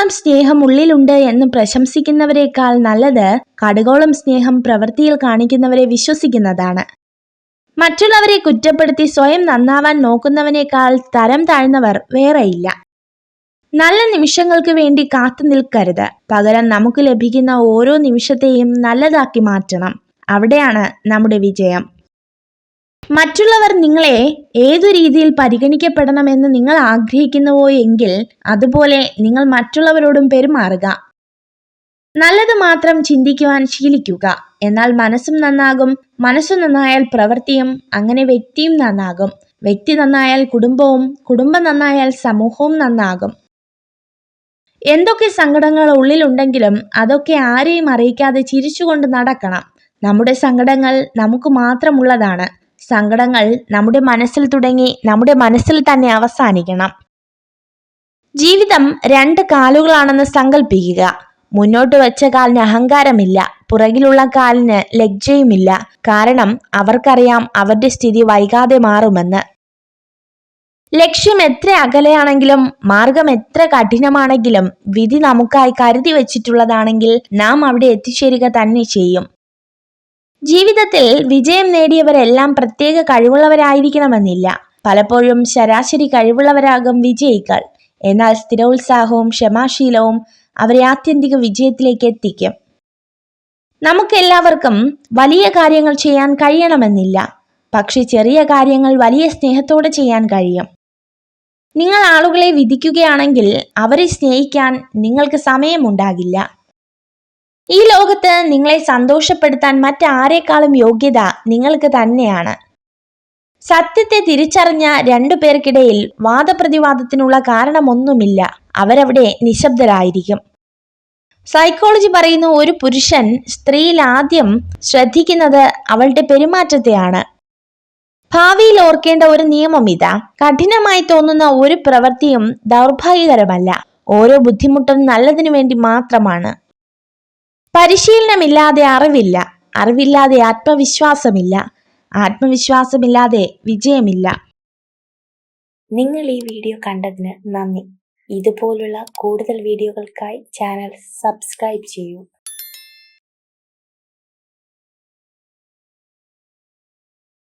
കടുകോളം സ്നേഹം ഉള്ളിലുണ്ട് എന്ന് പ്രശംസിക്കുന്നവരെക്കാൾ നല്ലത് കടുകോളം സ്നേഹം പ്രവൃത്തിയിൽ കാണിക്കുന്നവരെ വിശ്വസിക്കുന്നതാണ്. മറ്റുള്ളവരെ കുറ്റപ്പെടുത്തി സ്വയം നന്നാവാൻ നോക്കുന്നവനേക്കാൾ തരം താഴ്ന്നവർ വേറെയില്ല. നല്ല നിമിഷങ്ങൾക്ക് വേണ്ടി കാത്തു നിൽക്കരുത്. പകരം നമുക്ക് ലഭിക്കുന്ന ഓരോ നിമിഷത്തെയും നല്ലതാക്കി മാറ്റണം. അവിടെയാണ് നമ്മുടെ വിജയം. മറ്റുള്ളവർ നിങ്ങളെ ഏതു രീതിയിൽ പരിഗണിക്കപ്പെടണമെന്ന് നിങ്ങൾ ആഗ്രഹിക്കുന്നുവോ എങ്കിൽ അതുപോലെ നിങ്ങൾ മറ്റുള്ളവരോടും പെരുമാറുക. നല്ലത് മാത്രം ചിന്തിക്കുവാൻ ശീലിക്കുക. എന്നാൽ മനസ്സും നന്നാകും. മനസ്സു നന്നായാൽ പ്രവൃത്തിയും, അങ്ങനെ വ്യക്തിയും നന്നാകും. വ്യക്തി നന്നായാൽ കുടുംബവും, കുടുംബം നന്നായാൽ സമൂഹവും നന്നാകും. എന്തൊക്കെ സങ്കടങ്ങൾ ഉള്ളിലുണ്ടെങ്കിലും അതൊക്കെ ആരെയും അറിയിക്കാതെ ചിരിച്ചുകൊണ്ട് നടക്കണം. നമ്മുടെ സങ്കടങ്ങൾ നമുക്ക് മാത്രമുള്ളതാണ്. സങ്കടങ്ങൾ നമ്മുടെ മനസ്സിൽ തുടങ്ങി നമ്മുടെ മനസ്സിൽ തന്നെ അവസാനിക്കണം. ജീവിതം 2 കാലുകളാണെന്ന് സങ്കല്പിക്കുക. മുന്നോട്ട് വെച്ച കാലിന് അഹങ്കാരമില്ല, പുറകിലുള്ള കാലിന് ലജ്ജയുമില്ല. കാരണം അവർക്കറിയാം അവരുടെ സ്ഥിതി വൈകാതെ മാറുമെന്ന്. ലക്ഷ്യം എത്ര അകലെയാണെങ്കിലും മാർഗം എത്ര കഠിനമാണെങ്കിലും വിധി നമുക്കായി കരുതി വച്ചിട്ടുള്ളതാണെങ്കിൽ നാം അവിടെ എത്തിച്ചേരുക തന്നെ ചെയ്യും. ജീവിതത്തിൽ വിജയം നേടിയവരെല്ലാം പ്രത്യേക കഴിവുള്ളവരായിരിക്കണമെന്നില്ല. പലപ്പോഴും ശരാശരി കഴിവുള്ളവരാകും വിജയികൾ. എന്നാൽ സ്ഥിരോത്സാഹവും ക്ഷമാശീലവും അവരെ ആത്യന്തിക വിജയത്തിലേക്ക് എത്തിക്കും. നമുക്കെല്ലാവർക്കും വലിയ കാര്യങ്ങൾ ചെയ്യാൻ കഴിയണമെന്നില്ല. പക്ഷെ ചെറിയ കാര്യങ്ങൾ വലിയ സ്നേഹത്തോടെ ചെയ്യാൻ കഴിയും. നിങ്ങൾ ആളുകളെ വിധിക്കുകയാണെങ്കിൽ അവരെ സ്നേഹിക്കാൻ നിങ്ങൾക്ക് സമയമുണ്ടാകില്ല. ഈ ലോകത്ത് നിങ്ങളെ സന്തോഷപ്പെടുത്താൻ മറ്റാരേക്കാളും യോഗ്യത നിങ്ങൾക്ക് തന്നെയാണ്. സത്യത്തെ തിരിച്ചറിഞ്ഞ 2 പേർക്കിടയിൽ വാദപ്രതിവാദത്തിനുള്ള കാരണമൊന്നുമില്ല. അവരവിടെ നിശബ്ദരായിരിക്കും. സൈക്കോളജി പറയുന്നു, ഒരു പുരുഷൻ സ്ത്രീയിൽ ആദ്യം ശ്രദ്ധിക്കുന്നത് അവളുടെ പെരുമാറ്റത്തെയാണ്. ഭാവിയിൽ ഓർക്കേണ്ട ഒരു നിയമം ഇതാ: കഠിനമായി തോന്നുന്ന ഒരു പ്രവൃത്തിയും ദൗർഭാഗ്യകരമല്ല. ഓരോ ബുദ്ധിമുട്ടും നല്ലതിനു വേണ്ടി മാത്രമാണ്. പരിശീലനമില്ലാതെ അറിവില്ല, അറിവില്ലാതെ ആത്മവിശ്വാസമില്ല, ആത്മവിശ്വാസമില്ലാതെ വിജയമില്ല. നിങ്ങൾ ഈ വീഡിയോ കണ്ടതിന് നന്ദി. ഇതുപോലുള്ള കൂടുതൽ വീഡിയോകൾക്കായി ചാനൽ സബ്സ്ക്രൈബ് ചെയ്യൂ.